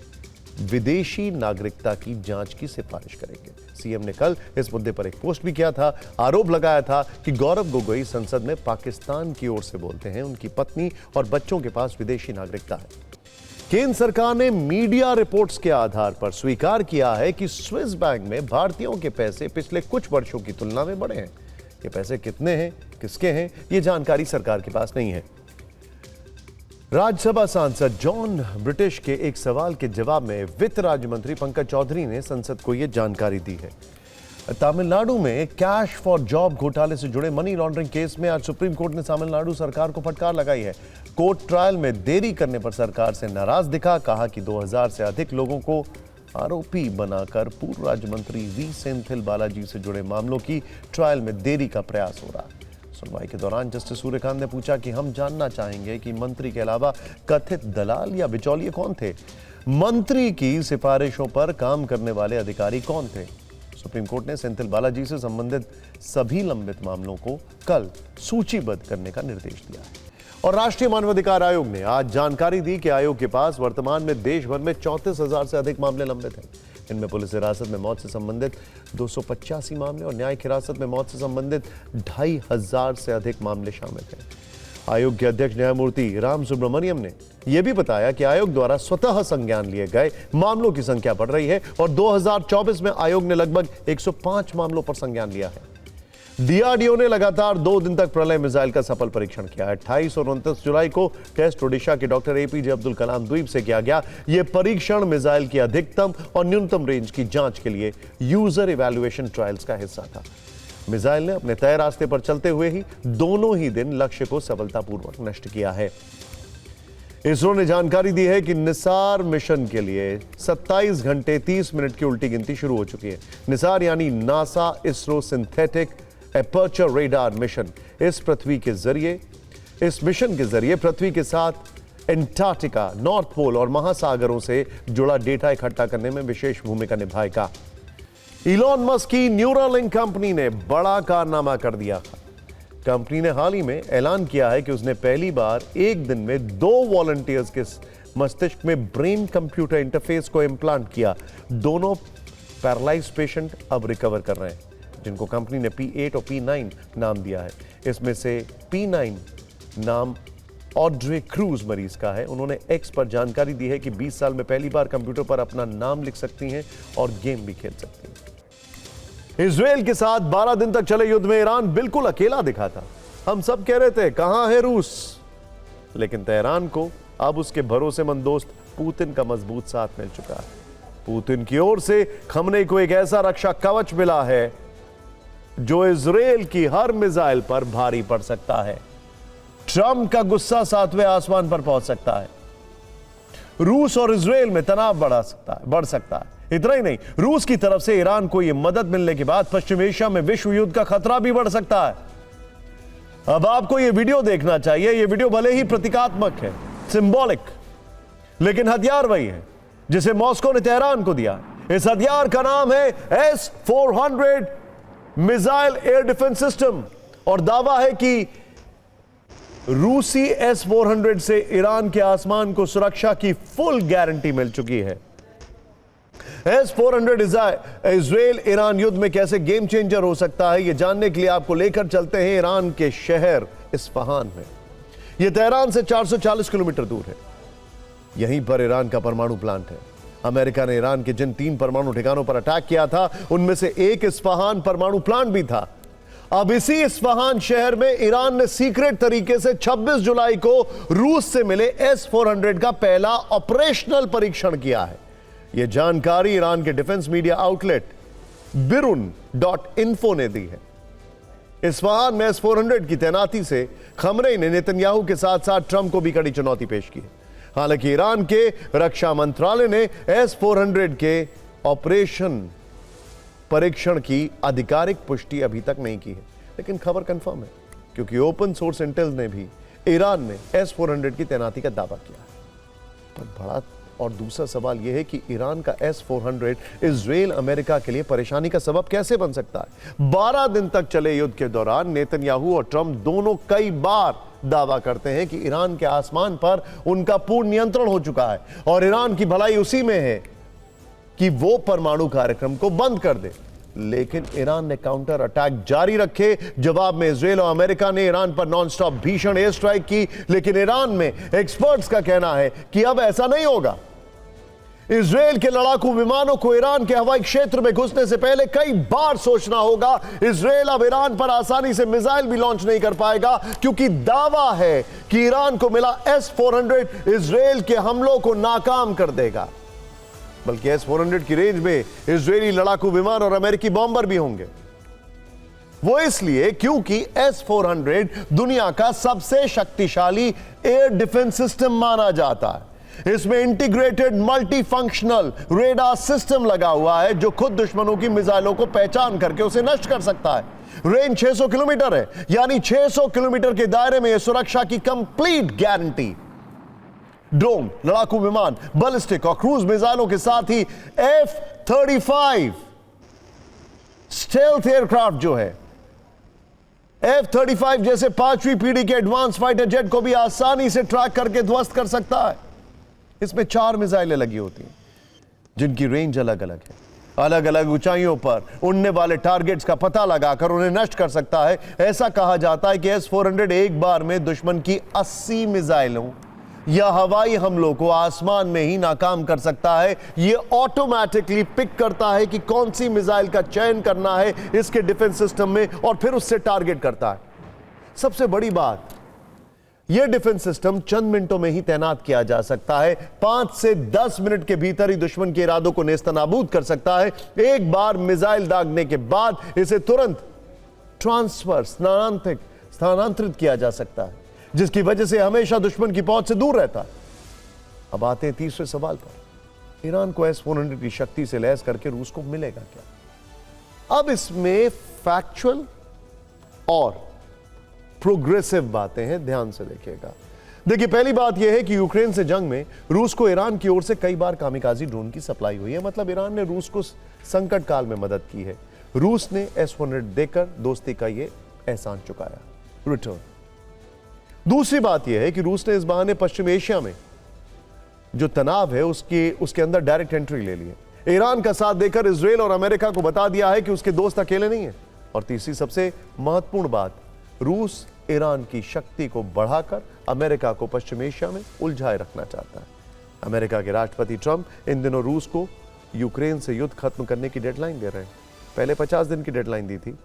विदेशी नागरिकता की जांच की सिफारिश करेंगे। सीएम ने कल इस मुद्दे पर एक पोस्ट भी किया था। आरोप लगाया था कि गौरव गोगोई संसद में पाकिस्तान की ओर से बोलते हैं। उनकी पत्नी और बच्चों के पास विदेशी नागरिकता है। केंद्र सरकार ने मीडिया रिपोर्ट्स के आधार पर स्वीकार किया है कि स्विस बैंक में भारतीयों के पैसे पिछले कुछ वर्षों की तुलना में बढ़े हैं। ये पैसे कितने हैं, किसके हैं, ये जानकारी सरकार के पास नहीं है। राज्यसभा सांसद जॉन ब्रिटिश के एक सवाल के जवाब में वित्त राज्य मंत्री पंकज चौधरी ने संसद को यह जानकारी दी है। तमिलनाडु में कैश फॉर जॉब घोटाले से जुड़े मनी लॉन्ड्रिंग केस में आज सुप्रीम कोर्ट ने तमिलनाडु सरकार को फटकार लगाई है। कोर्ट ट्रायल में देरी करने पर सरकार से नाराज दिखा, कहा कि 2000 से अधिक लोगों को आरोपी बनाकर पूर्व राज्य मंत्री वी सेंथिल बालाजी से जुड़े मामलों की ट्रायल में देरी का प्रयास हो रहा है। सुनवाई के दौरान जस्टिस सूर्यकांत ने पूछा कि हम जानना चाहेंगे कि मंत्री के अलावा कथित दलाल या बिचौलिए कौन थे, मंत्री की सिफारिशों पर काम करने वाले अधिकारी कौन थे। सुप्रीम कोर्ट ने सेंथिल बालाजी से संबंधित सभी लंबित मामलों को कल सूचीबद्ध करने का निर्देश दिया है। और राष्ट्रीय मानवाधिकार आयोग ने आज जानकारी दी कि आयोग के पास वर्तमान में देश भर में 34,000 से अधिक मामले लंबित हैं। इनमें पुलिस हिरासत में मौत से संबंधित 285 मामले और न्यायिक हिरासत में मौत से संबंधित 2,500 से अधिक मामले शामिल हैं। आयोग के अध्यक्ष न्यायमूर्ति राम सुब्रमण्यम ने यह भी बताया कि आयोग द्वारा स्वतः संज्ञान लिए गए मामलों की संख्या बढ़ रही है और 2024 में आयोग ने लगभग 105 मामलों पर संज्ञान लिया है। डीआरडीओ ने लगातार 2 दिन तक प्रलय मिसाइल का सफल परीक्षण किया है। 28 और 29 जुलाई को टेस्ट ओडिशा के डॉक्टर एपीजे अब्दुल कलाम द्वीप से किया गया। यह परीक्षण मिसाइल की अधिकतम और न्यूनतम रेंज की जांच के लिए यूजर इवैल्यूएशन ट्रायल्स का हिस्सा था। मिसाइल ने अपने तय रास्ते पर चलते हुए ही दोनों ही दिन लक्ष्य को सफलतापूर्वक नष्ट किया है। इसरो ने जानकारी दी है कि निसार मिशन के लिए 27 घंटे 30 मिनट की उल्टी गिनती शुरू हो चुकी है। निसार यानी NASA ISRO synthetic aperture radar mission इस मिशन के जरिए पृथ्वी के साथ एंटार्क्टिका, नॉर्थ पोल और महासागरों से जुड़ा डेटा इकट्ठा करने में विशेष भूमिका निभाएगा। इलॉन मस्क की न्यूरालिंक कंपनी ने बड़ा कारनामा कर दिया। कंपनी ने हाल ही में ऐलान किया है कि उसने पहली बार एक दिन में 2 वॉलंटियर्स के मस्तिष्क में ब्रेन कंप्यूटर इंटरफेस को इम्प्लांट किया। दोनों पैरालाइज्ड पेशेंट अब रिकवर कर रहे हैं, जिनको कंपनी ने P8 और P9 नाम दिया है। इसमें से P9 नाम ऑड्रे क्रूज मरीज का है। उन्होंने एक्स पर जानकारी दी है कि 20 साल में पहली बार कंप्यूटर पर अपना नाम लिख सकती हैं और गेम भी खेल सकती हैं। इजरायल के साथ 12 दिन तक चले युद्ध में ईरान बिल्कुल अकेला दिखा था। हम सब कह रहे थे कहां है रूस, लेकिन तेहरान को अब उसके भरोसेमंद दोस्त पुतिन का मजबूत साथ मिल चुका है। पुतिन की ओर से खमनेई को एक ऐसा रक्षा कवच मिला है जो इजरायल की हर मिसाइल पर भारी पड़ सकता है। ट्रंप का गुस्सा 7वें आसमान पर पहुंच सकता है। रूस और इजरायल में तनाव बढ़ सकता है। इतना ही नहीं, रूस की तरफ से ईरान को यह मदद मिलने के बाद पश्चिम एशिया में विश्व युद्ध का खतरा भी बढ़ सकता है। अब आपको यह वीडियो देखना चाहिए। यह वीडियो भले ही प्रतीकात्मक है, सिंबॉलिक, लेकिन हथियार वही है जिसे मॉस्को ने तेहरान को दिया। इस हथियार का नाम है S-400 missile air defence system, और दावा है कि रूसी S-400 से ईरान के आसमान को सुरक्षा की फुल गारंटी मिल चुकी है। S-400 इजराइल ईरान युद्ध में कैसे गेम चेंजर हो सकता है, यह जानने के लिए आपको लेकर चलते हैं ईरान के शहर इस्फहान में। यह तेहरान से 440 किलोमीटर दूर है। यहीं पर ईरान का परमाणु प्लांट है। अमेरिका ने ईरान के जिन 3 परमाणु ठिकानों पर अटैक किया था, उनमें से एक इस्फहान परमाणु प्लांट भी था। अब इसी इस्फहान शहर में ईरान ने सीक्रेट तरीके से 26 जुलाई को रूस से मिले S-400 का पहला ऑपरेशनल परीक्षण किया है। यह जानकारी ईरान के डिफेंस मीडिया आउटलेट बिरुन.info ने दी है। इस्फहान में S-400 की तैनाती से खमनेई ने नेतन्याहू के साथ साथ ट्रंप को भी कड़ी चुनौती पेश की है। हालांकि ईरान के रक्षा मंत्रालय ने S-400 के ऑपरेशन परीक्षण की आधिकारिक पुष्टि अभी तक नहीं की है, लेकिन खबर कंफर्म है क्योंकि ओपन सोर्स इंटेल ने भी ईरान में S-400 की तैनाती का दावा किया है। पर बड़ा और दूसरा सवाल यह है कि ईरान का S-400 इजराइल अमेरिका के लिए परेशानी का सबब कैसे बन सकता है। 12 दिन तक चले युद्ध के दौरान नेतन्याहू और ट्रंप दोनों कई बार दावा करते हैं कि ईरान के आसमान पर उनका पूर्ण नियंत्रण हो चुका है और ईरान की भलाई उसी में है कि वो परमाणु कार्यक्रम को बंद कर दे। लेकिन ईरान ने काउंटर अटैक जारी रखे। जवाब में इजराइल और अमेरिका ने ईरान पर नॉनस्टॉप भीषण एयर स्ट्राइक की, लेकिन ईरान में एक्सपर्ट्स का कहना है कि अब ऐसा नहीं होगा। इजराइल के लड़ाकू विमानों को ईरान के हवाई क्षेत्र में घुसने से पहले कई बार सोचना होगा। इजराइल अब ईरान पर आसानी से मिसाइल भी लॉन्च नहीं कर पाएगा, क्योंकि दावा है कि ईरान को मिला S-400 इजराइल के हमलों को नाकाम कर देगा। बल्कि S-400 की रेंज में इजरायली लड़ाकू विमान और अमेरिकी बॉम्बर भी होंगे। वो इसलिए क्योंकि S-400 दुनिया का सबसे शक्तिशाली एयर डिफेंस सिस्टम माना जाता है। इसमें integrated multi functional radar system लगा हुआ है जो खुद दुश्मनों की मिसाइलों को पहचान करके उसे नष्ट कर सकता है। रेंज 600 किलोमीटर है, यानी 600 किलोमीटर के दायरे में यह सुरक्षा की कंप्लीट गारंटी। ड्रोन, लड़ाकू विमान, बैलिस्टिक और क्रूज मिसाइलों के साथ ही F-35 स्टेल्थ एयरक्राफ्ट जो है, F-35 जैसे 5वीं पीढ़ी के एडवांस फाइटर जेट को भी आसानी से ट्रैक करके ध्वस्त कर सकता है। इसमें 4 मिसाइलें लगी होती हैं जिनकी रेंज अलग अलग है। अलग अलग ऊंचाइयों पर उड़ने वाले टारगेट्स का पता लगाकर उन्हें नष्ट कर सकता है। ऐसा कहा जाता है कि S-400 एक बार में दुश्मन की 80 मिसाइलों या हवाई हमलों को आसमान में ही नाकाम कर सकता है। यह ऑटोमेटिकली पिक करता है कि कौन सी मिसाइल का चयन करना है इसके डिफेंस सिस्टम में और फिर उससे टारगेट करता है। सबसे बड़ी बात, यह डिफेंस सिस्टम चंद मिनटों में ही तैनात किया जा सकता है। 5 से 10 मिनट के भीतर ही दुश्मन के इरादों को नेस्तनाबूद कर सकता है। एक बार मिसाइल दागने के बाद इसे तुरंत स्थानांतरित किया जा सकता है, जिसकी वजह से हमेशा दुश्मन की पहुंच से दूर रहता है। अब आते हैं तीसरे सवाल पर, ईरान को S-400 की शक्ति से लैस करके रूस को मिलेगा क्या? अब इसमें फैक्चुअल और प्रोग्रेसिव बातें हैं, ध्यान से देखिएगा। देखिए, पहली बात यह है कि यूक्रेन से जंग में रूस को ईरान की ओर से कई बार कामिकाजी ड्रोन की सप्लाई हुई है। मतलब ईरान ने रूस को संकट काल में मदद की है। रूस ने S-400 देकर दोस्ती का यह एहसान चुकाया, रिटर्न। दूसरी बात यह है कि रूस ने इस बहाने पश्चिम एशिया में जो तनाव है उसके अंदर डायरेक्ट एंट्री ले ली है। ईरान का साथ देकर इजराइल और अमेरिका को बता दिया है कि उसके दोस्त अकेले नहीं है। और तीसरी सबसे महत्वपूर्ण बात, रूस ईरान की शक्ति को बढ़ाकर अमेरिका को पश्चिम एशिया में उलझाए रखना चाहता है। अमेरिका के राष्ट्रपति ट्रंप इन दिनों रूस को यूक्रेन से युद्ध खत्म करने की डेडलाइन दे रहे हैं। पहले 50 दिन की डेडलाइन दी थी,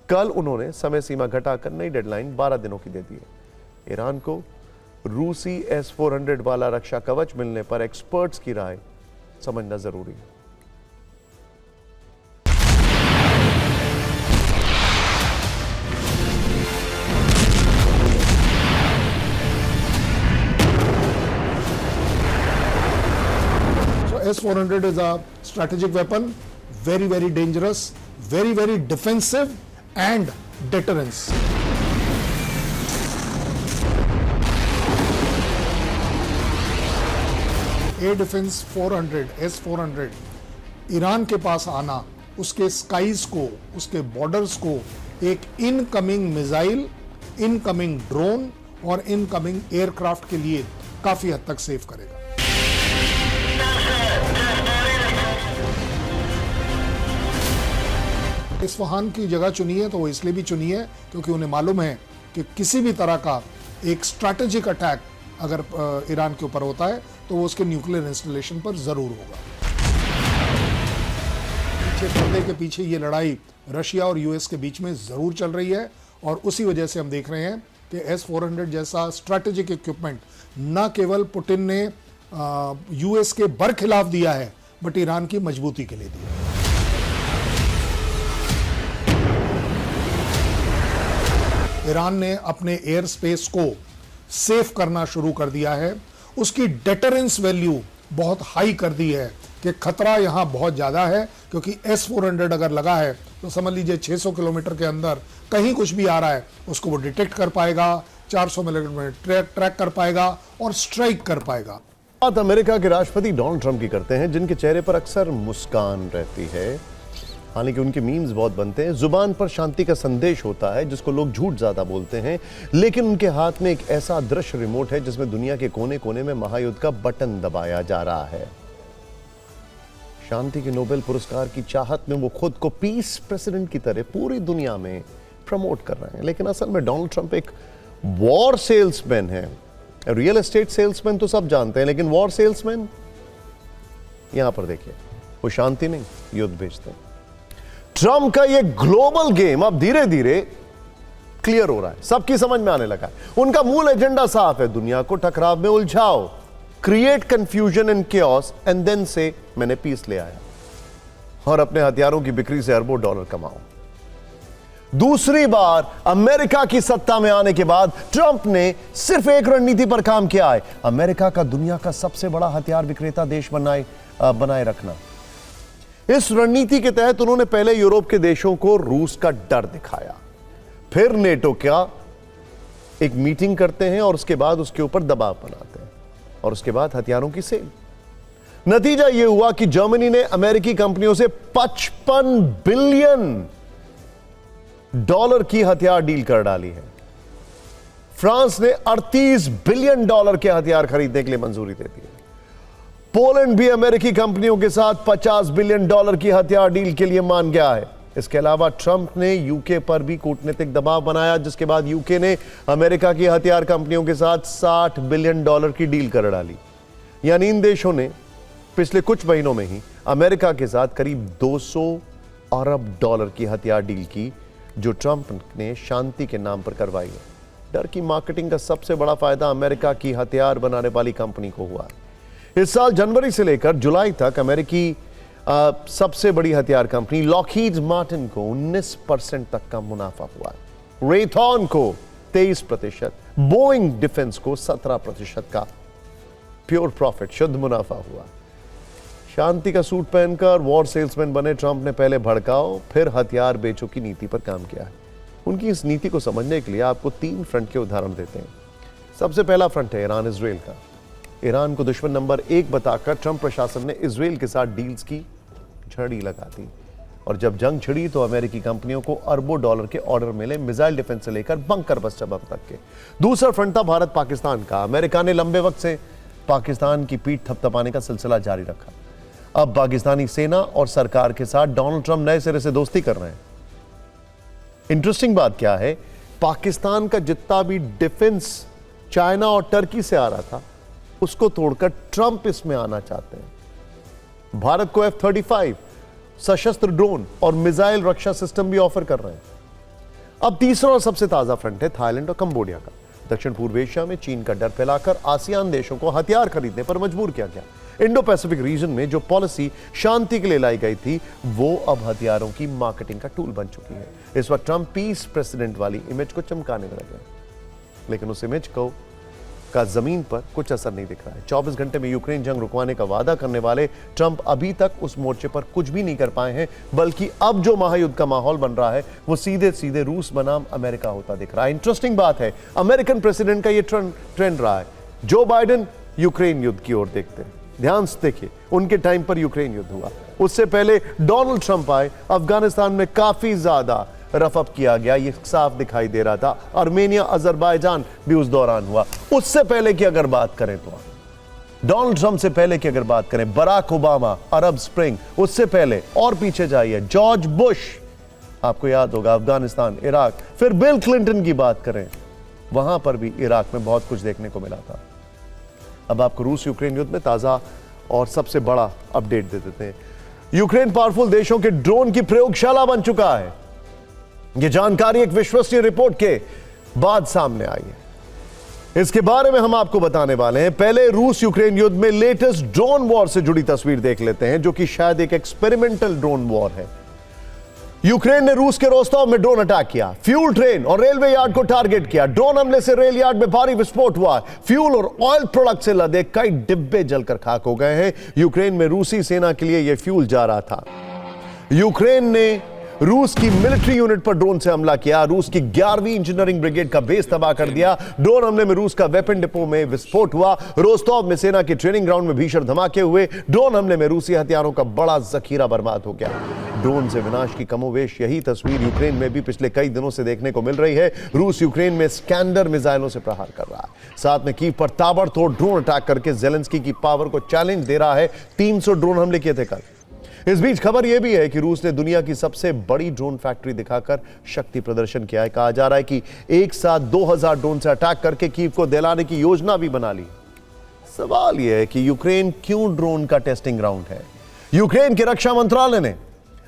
कल उन्होंने समय सीमा घटाकर नई डेडलाइन 12 दिनों की दे दी है। ईरान को रूसी S-400 वाला रक्षा कवच मिलने पर एक्सपर्ट्स की राय समझना जरूरी है। S-400 is a strategic weapon, very, very dangerous, very, very defensive and deterrence. Air defence 400 S-400 Iran के पास आना उसके स्काईज को, उसके बॉर्डर्स को एक इनकमिंग मिसाइल, इनकमिंग ड्रोन और इनकमिंग एयरक्राफ्ट के लिए काफी हद तक सेव करेगा। इस्फहान की जगह चुनी है तो वो इसलिए भी चुनी है क्योंकि उन्हें मालूम है कि किसी भी तरह का एक स्ट्रैटेजिक अटैक अगर ईरान के ऊपर होता है तो वो उसके न्यूक्लियर इंस्टॉलेशन पर जरूर होगा। पीछे पर्दे के पीछे ये लड़ाई रशिया और यूएस के बीच में जरूर चल रही है और उसी वजह से हम देख रहे हैं कि S-400 जैसा स्ट्रैटेजिक इक्विपमेंट न केवल पुतिन ने यूएस के बरखिलाफ दिया है बट ईरान की मजबूती के लिए दिया है। ईरान ने अपने एयर स्पेस को सेफ करना शुरू कर दिया है, उसकी डेटरेंस वैल्यू बहुत हाई कर दी है कि खतरा यहां बहुत ज्यादा है क्योंकि S-400 अगर लगा है तो समझ लीजिए 600 किलोमीटर के अंदर कहीं कुछ भी आ रहा है उसको वो डिटेक्ट कर पाएगा, 400 किलोमीटर ट्रैक कर पाएगा और स्ट्राइक कर पाएगा। बात अमेरिका के राष्ट्रपति डोनाल्ड ट्रंप की करते हैं जिनके चेहरे पर अक्सर मुस्कान रहती है, हालांकि उनके मीम्स बहुत बनते हैं। जुबान पर शांति का संदेश होता है जिसको लोग झूठ ज्यादा बोलते हैं, लेकिन उनके हाथ में एक ऐसा दृश्य रिमोट है जिसमें दुनिया के कोने कोने में महायुद्ध का बटन दबाया जा रहा है। शांति के नोबेल पुरस्कार की चाहत में वो खुद को पीस प्रेसिडेंट की तरह पूरी दुनिया में प्रमोट कर रहे हैं, लेकिन असल में डोनाल्ड ट्रंप एक वॉर सेल्समैन है। रियल एस्टेट सेल्समैन तो सब जानते हैं, लेकिन वॉर सेल्समैन यहां पर देखिए, वो शांति नहीं युद्ध बेचते हैं। ट्रंप का ये ग्लोबल गेम अब धीरे धीरे क्लियर हो रहा है, सबकी समझ में आने लगा है। उनका मूल एजेंडा साफ है, दुनिया को टकराव में उलझाओ, create confusion and chaos and then से मैंने पीस ले आया और अपने हथियारों की बिक्री से अरबों डॉलर कमाओ। दूसरी बार अमेरिका की सत्ता में आने के बाद ट्रंप ने सिर्फ एक रणनीति पर काम किया है, अमेरिका का दुनिया का सबसे बड़ा हथियार विक्रेता देश बनाए रखना। इस रणनीति के तहत उन्होंने पहले यूरोप के देशों को रूस का डर दिखाया, फिर नेटो का एक मीटिंग करते हैं और उसके बाद उसके ऊपर दबाव बनाते हैं और उसके बाद हथियारों की सेल। नतीजा यह हुआ कि जर्मनी ने अमेरिकी कंपनियों से 55 बिलियन डॉलर की हथियार डील कर डाली है। फ्रांस ने 38 बिलियन डॉलर के हथियार खरीदने के लिए मंजूरी दे दी है। पोलैंड भी अमेरिकी कंपनियों के साथ 50 बिलियन डॉलर की हथियार डील के लिए मान गया है। इसके अलावा ट्रंप ने यूके पर भी कूटनीतिक दबाव बनाया, जिसके बाद यूके ने अमेरिका की हथियार कंपनियों के साथ 60 बिलियन डॉलर की डील कर डाली। यानी इन देशों ने पिछले कुछ महीनों में ही अमेरिका के साथ करीब 200 अरब डॉलर की हथियार डील की, जो ट्रंप ने शांति के नाम पर करवाई है। डर की मार्केटिंग का सबसे बड़ा फायदा अमेरिका की हथियार बनाने वाली कंपनी को हुआ है। इस साल जनवरी से लेकर जुलाई तक अमेरिकी सबसे बड़ी हथियार कंपनी लॉकहीड मार्टिन को 19% तक का मुनाफा हुआ है, रेथॉन को 23%, बोइंग डिफेंस को 17% का प्योर प्रॉफिट, शुद्ध मुनाफा हुआ। शांति का सूट पहनकर वॉर सेल्समैन बने ट्रंप ने पहले भड़काओ फिर हथियार बेचो की नीति पर काम किया है। उनकी इस नीति को समझने के लिए आपको 3 फ्रंट के उदाहरण देते हैं। सबसे पहला फ्रंट है ईरान इजराइल का। ईरान को दुश्मन नंबर 1 बताकर ट्रंप प्रशासन ने इजराइल के साथ डील्स की झड़ी लगा दी और जब जंग छिड़ी तो अमेरिकी कंपनियों को अरबों डॉलर के ऑर्डर मिले, मिसाइल डिफेंस से लेकर बंकर बस्टर बम तक के। दूसरा फ्रंट था भारत पाकिस्तान का। अमेरिका ने लंबे वक्त से पाकिस्तान की पीठ थपथपाने का सिलसिला जारी रखा। अब पाकिस्तानी सेना और सरकार के साथ डोनाल्ड ट्रंप नए सिरे से दोस्ती कर रहे हैं। इंटरेस्टिंग बात क्या है, पाकिस्तान का जितना भी डिफेंस चाइना और टर्की से आ रहा था उसको तोड़कर ट्रंप इसमें आना चाहते हैं। भारत को F-35 सशस्त्र ड्रोन और मिसाइल रक्षा सिस्टम भी ऑफर कर रहे हैं। अब तीसरा और सबसे ताजा फ्रंट है थाईलैंड और कंबोडिया का। दक्षिण पूर्व एशिया में चीन का डर फैलाकर आसियान देशों को हथियार खरीदने पर मजबूर किया गया। इंडो पैसिफिक रीजन में जो पॉलिसी शांति के लिए लाई गई थी वो अब हथियारों की मार्केटिंग का टूल बन चुकी है। इस वक्त ट्रंप पीस प्रेसिडेंट वाली इमेज को चमकाने में लगे, लेकिन उस इमेज का जमीन पर कुछ असर नहीं दिख रहा है। 24 घंटे में यूक्रेन जंग रुकवाने का वादा करने वाले ट्रंप अभी तक उस मोर्चे पर कुछ भी नहीं कर पाए हैं, बल्कि अब जो महायुद्ध का माहौल बन रहा है वो सीधे सीधे रूस बनाम अमेरिका होता दिख रहा है। इंटरेस्टिंग बात है, अमेरिकन प्रेसिडेंट का ये ट्रेंड रहा है। जो बाइडेन यूक्रेन युद्ध की ओर देखते हैं, ध्यान से देखिए, उनके टाइम पर यूक्रेन युद्ध हुआ। उससे पहले डोनाल्ड ट्रंप आए, अफगानिस्तान में काफी ज्यादा रफअप किया गया, ये साफ दिखाई दे रहा था। आर्मेनिया, अजरबैजान भी उस दौरान हुआ। उससे पहले की अगर बात करें तो डोनाल्ड ट्रंप से पहले की अगर बात करें, बराक ओबामा, अरब स्प्रिंग, उससे पहले और पीछे जाइए, जॉर्ज बुश, आपको याद होगा, अफगानिस्तान, इराक। फिर बिल क्लिंटन की बात करें, वहां पर भी इराक में बहुत कुछ देखने को मिला था। अब आपको रूस यूक्रेन युद्ध में ताजा और सबसे बड़ा अपडेट दे देते हैं। यूक्रेन पावरफुल देशों के ड्रोन की प्रयोगशाला बन चुका है। यह जानकारी एक विश्वसनीय रिपोर्ट के बाद सामने आई है। इसके बारे में हम आपको बताने वाले हैं। पहले रूस यूक्रेन युद्ध में लेटेस्ट ड्रोन वॉर से जुड़ी तस्वीर देख लेते हैं, जो कि शायद एक एक्सपेरिमेंटल ड्रोन वॉर है। यूक्रेन ने रूस के रोस्तोव में ड्रोन अटैक किया, फ्यूल ट्रेन और रेलवे यार्ड को टारगेट किया। ड्रोन हमले से रेल यार्ड में भारी विस्फोट हुआ। फ्यूल और ऑयल प्रोडक्ट से लदे कई डिब्बे जलकर खाक हो गए हैं। यूक्रेन में रूसी सेना के लिए यह फ्यूल जा रहा था। यूक्रेन ने रूस की मिलिट्री यूनिट पर ड्रोन से हमला किया। रूस की 11वीं इंजीनियरिंग ब्रिगेड का बेस तबाह कर दिया। ड्रोन हमले में रूस का वेपन डिपो में विस्फोट हुआ। रोस्तोव में सेना के ट्रेनिंग ग्राउंड में भीषण धमाके हुए। ड्रोन हमले में रूसी हथियारों का बड़ा जखीरा बर्बाद हो गया। ड्रोन से विनाश की कमोवेश यही तस्वीर यूक्रेन में भी पिछले कई दिनों से देखने को मिल रही है। रूस यूक्रेन में स्कैंडर मिसाइलों से प्रहार कर रहा है। साथ में कीव पर ताबड़तोड़ ड्रोन अटैक करके जेलेंस्की की पावर को चैलेंज दे रहा है। 300 ड्रोन हमले किए थे कल। इस बीच खबर यह भी है कि रूस ने दुनिया की सबसे बड़ी ड्रोन फैक्ट्री दिखाकर शक्ति प्रदर्शन किया है। कहा जा रहा है कि एक साथ 2000 ड्रोन से अटैक करके कीव को दिलाने की योजना भी बना ली। सवाल यह है कि यूक्रेन क्यों ड्रोन का टेस्टिंग ग्राउंड है। यूक्रेन के रक्षा मंत्रालय ने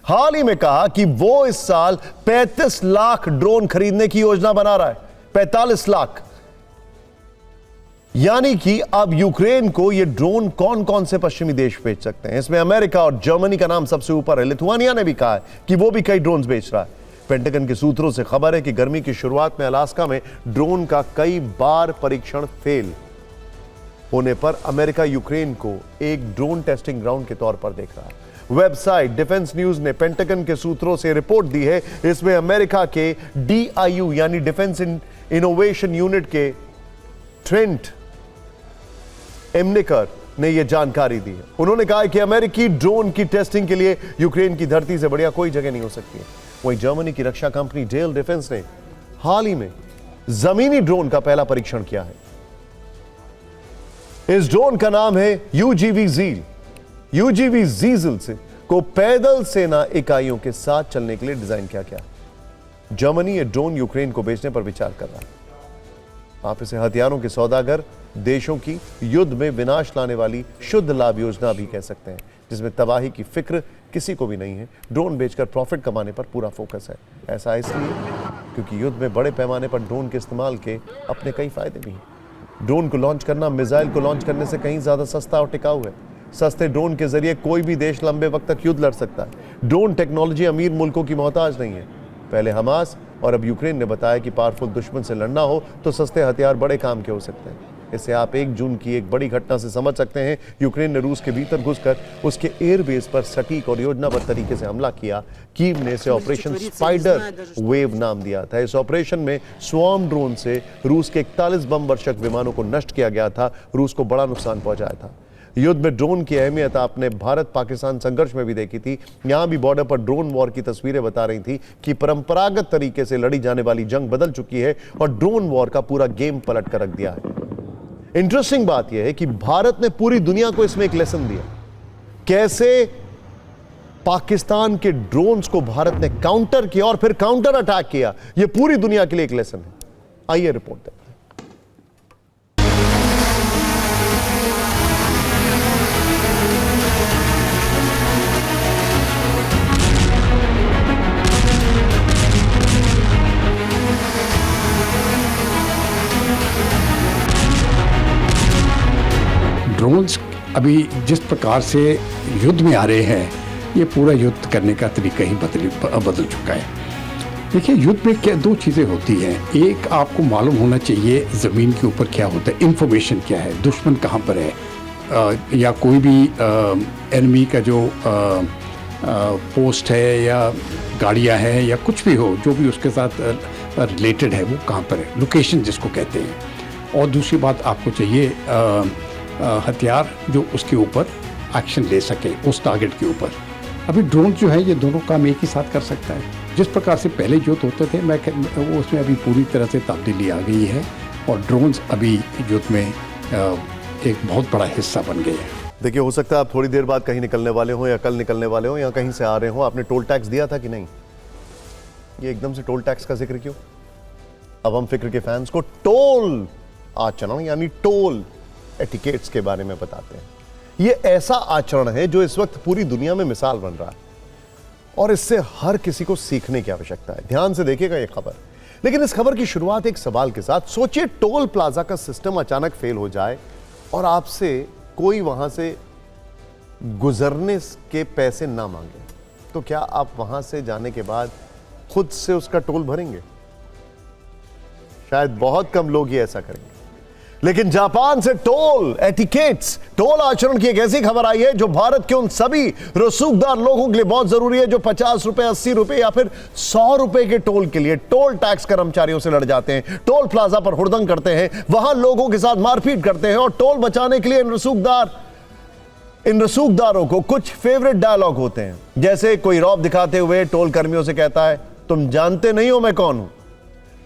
हाल ही में कहा कि वो इस साल 35 लाख ड्रोन खरीदने की योजना बना रहा है। 45 लाख, यानी कि अब यूक्रेन को ये ड्रोन कौन कौन से पश्चिमी देश बेच सकते हैं। इसमें अमेरिका और जर्मनी का नाम सबसे ऊपर है। लिथुआनिया ने भी कहा है कि वो भी कई ड्रोन बेच रहा है। पेंटागन के सूत्रों से खबर है कि गर्मी की शुरुआत में अलास्का में ड्रोन का कई बार परीक्षण फेल होने पर अमेरिका यूक्रेन को एक ड्रोन टेस्टिंग ग्राउंड के तौर पर देख रहा है। वेबसाइट डिफेंस न्यूज ने पेंटागन के सूत्रों से रिपोर्ट दी है। इसमें अमेरिका के DIU यानी डिफेंस इनोवेशन यूनिट के ट्रेंट एमनेकर ने यह जानकारी दी है। उन्होंने कहा कि अमेरिकी ड्रोन की टेस्टिंग के लिए यूक्रेन की धरती से बढ़िया कोई जगह नहीं हो सकती है। वहीं जर्मनी की रक्षा कंपनी डेल डिफेंस ने हाल ही में जमीनी ड्रोन का पहला परीक्षण किया है। इस ड्रोन का नाम है UGV Zeal। UGV Zeal को पैदल सेना इकाइयों के साथ चलने के लिए डिजाइन किया गया। जर्मनी ये ड्रोन यूक्रेन को बेचने पर विचार कर रहा है। आप इसे हथियारों के सौदागर देशों की युद्ध में विनाश लाने वाली शुद्ध लाभ योजना भी कह सकते हैं, जिसमें तबाही की फिक्र किसी को भी नहीं है। ड्रोन बेचकर प्रॉफिट कमाने पर पूरा फोकस है। ऐसा इसलिए क्योंकि युद्ध में बड़े पैमाने पर ड्रोन के इस्तेमाल के अपने कई फायदे भी हैं। ड्रोन को लॉन्च करना मिसाइल को लॉन्च करने से कहीं ज्यादा सस्ता और टिकाऊ है। सस्ते ड्रोन के जरिए कोई भी देश लंबे वक्त तक युद्ध लड़ सकता है। ड्रोन टेक्नोलॉजी अमीर मुल्कों की मोहताज नहीं है। पहले हमास और अब यूक्रेन ने बताया कि पावरफुल दुश्मन से लड़ना हो तो सस्ते हथियार बड़े काम के हो सकते हैं। इसे आप 1 जून की एक बड़ी घटना से समझ सकते हैं। यूक्रेन ने रूस के भीतर घुसकर उसके एयरबेस पर सटीक और योजनाबद्ध तरीके से हमला किया। कीव ने इसे ऑपरेशन स्पाइडर वेव नाम दिया था। इस ऑपरेशन में स्वॉर्म ड्रोन से रूस के 41 बम वर्षक विमानों को नष्ट किया गया था। रूस को बड़ा नुकसान पहुंचाया था। युद्ध में ड्रोन की अहमियत आपने भारत पाकिस्तान संघर्ष में भी देखी थी। यहां भी बॉर्डर पर ड्रोन वॉर की तस्वीरें बता रही थी कि परंपरागत तरीके से लड़ी जाने वाली जंग बदल चुकी है और ड्रोन वॉर का पूरा गेम पलट कर रख दिया है। इंटरेस्टिंग बात यह है कि भारत ने पूरी दुनिया को इसमें एक लेसन दिया। कैसे पाकिस्तान के ड्रोन्स को भारत ने काउंटर किया और फिर काउंटर अटैक किया, यह पूरी दुनिया के लिए एक लेसन है। आइए रिपोर्ट देखते हैं। ड्रोन्स अभी जिस प्रकार से युद्ध में आ रहे हैं, ये पूरा युद्ध करने का तरीका ही बदल चुका है। देखिए, युद्ध में क्या 2 चीज़ें होती हैं। एक, आपको मालूम होना चाहिए ज़मीन के ऊपर क्या होता है, इंफॉर्मेशन क्या है, दुश्मन कहाँ पर है, या कोई भी एनिमी का जो पोस्ट है या गाड़ियाँ हैं या कुछ भी हो, जो भी उसके साथ रिलेटेड है, वो कहाँ पर है, लोकेशन जिसको कहते हैं। और दूसरी बात आपको चाहिए हथियार जो उसके ऊपर एक्शन ले सके उस टारगेट के ऊपर। अभी ड्रोन जो है ये दोनों काम एक ही साथ कर सकता है। जिस प्रकार से पहले युद्ध होते थे वो उसमें अभी पूरी तरह से तब्दीली आ गई है और ड्रोन्स अभी युद्ध में एक बहुत बड़ा हिस्सा बन गए हैं। देखिए, हो सकता है आप थोड़ी देर बाद कहीं निकलने वाले हो या कल निकलने वाले हो या कहीं से आ रहे हो। आपने टोल टैक्स दिया था कि नहीं? ये एकदम से टोल टैक्स का जिक्र क्यों? अब हम फिक्र के फैंस को टोल आचरण यानी टोल एटिकेट्स के बारे में बताते हैं। ये ऐसा आचरण है जो इस वक्त पूरी दुनिया में मिसाल बन रहा है और इससे हर किसी को सीखने की आवश्यकता है। ध्यान से देखिएगा ये खबर। लेकिन इस खबर की शुरुआत एक सवाल के साथ। सोचिए, टोल प्लाजा का सिस्टम अचानक फेल हो जाए और आपसे कोई वहां से गुजरने के पैसे ना मांगे, तो क्या आप वहां से जाने के बाद खुद से उसका टोल भरेंगे? शायद बहुत कम लोग ही ऐसा करेंगे। लेकिन जापान से टोल एटिकेट्स, टोल आचरण की एक ऐसी खबर आई है जो भारत के उन सभी रसूखदार लोगों के लिए बहुत जरूरी है जो 50 रुपए, 80 रुपए या फिर 100 रुपए के टोल के लिए टोल टैक्स कर्मचारियों से लड़ जाते हैं, टोल प्लाजा पर हुड़दंग करते हैं, वहां लोगों के साथ मारपीट करते हैं। और टोल बचाने के लिए इन रसूखदारों को कुछ फेवरेट डायलॉग होते हैं। जैसे कोई रौब दिखाते हुए टोल कर्मियों से कहता है, तुम जानते नहीं हो मैं कौन हूं।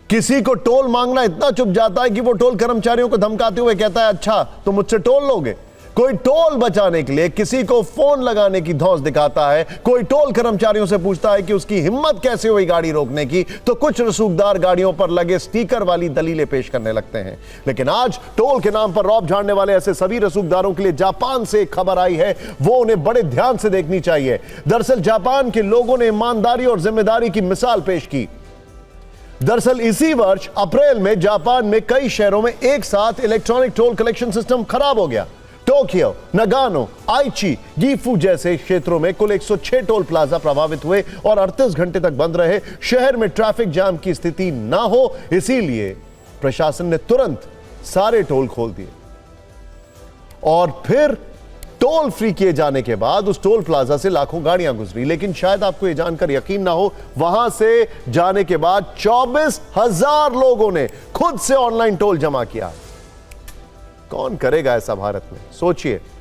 किसी को टोल मांगना इतना चुप जाता है कि वो टोल कर्मचारियों को धमकाते हुए कहता है, अच्छा तो मुझसे टोल लोगे। कोई टोल बचाने के लिए किसी को फोन लगाने की धौंस दिखाता है। कोई टोल कर्मचारियों से पूछता है कि उसकी हिम्मत कैसे हुई गाड़ी रोकने की। तो कुछ रसूखदार गाड़ियों पर लगे स्टिकर वाली दलीलें पेश करने लगते हैं। लेकिन आज टोल के नाम पर रौब झाड़ने वाले ऐसे सभी रसूखदारों के लिए जापान से एक खबर आई है, वो उन्हें बड़े ध्यान से देखनी चाहिए। दरअसल जापान के लोगों ने ईमानदारी और जिम्मेदारी की मिसाल पेश की। दरअसल इसी वर्ष अप्रैल में जापान में कई शहरों में एक साथ इलेक्ट्रॉनिक टोल कलेक्शन सिस्टम खराब हो गया। टोक्यो, नगानो, आइची, गीफू जैसे क्षेत्रों में कुल 106 टोल प्लाजा प्रभावित हुए और 38 घंटे तक बंद रहे। शहर में ट्रैफिक जाम की स्थिति ना हो इसीलिए प्रशासन ने तुरंत सारे टोल खोल दिए और फिर टोल फ्री किए जाने के बाद उस टोल प्लाजा से लाखों गाड़ियां गुजरी। लेकिन शायद आपको यह जानकर यकीन ना हो, वहां से जाने के बाद 24,000 लोगों ने खुद से ऑनलाइन टोल जमा किया। कौन करेगा ऐसा भारत में? सोचिए।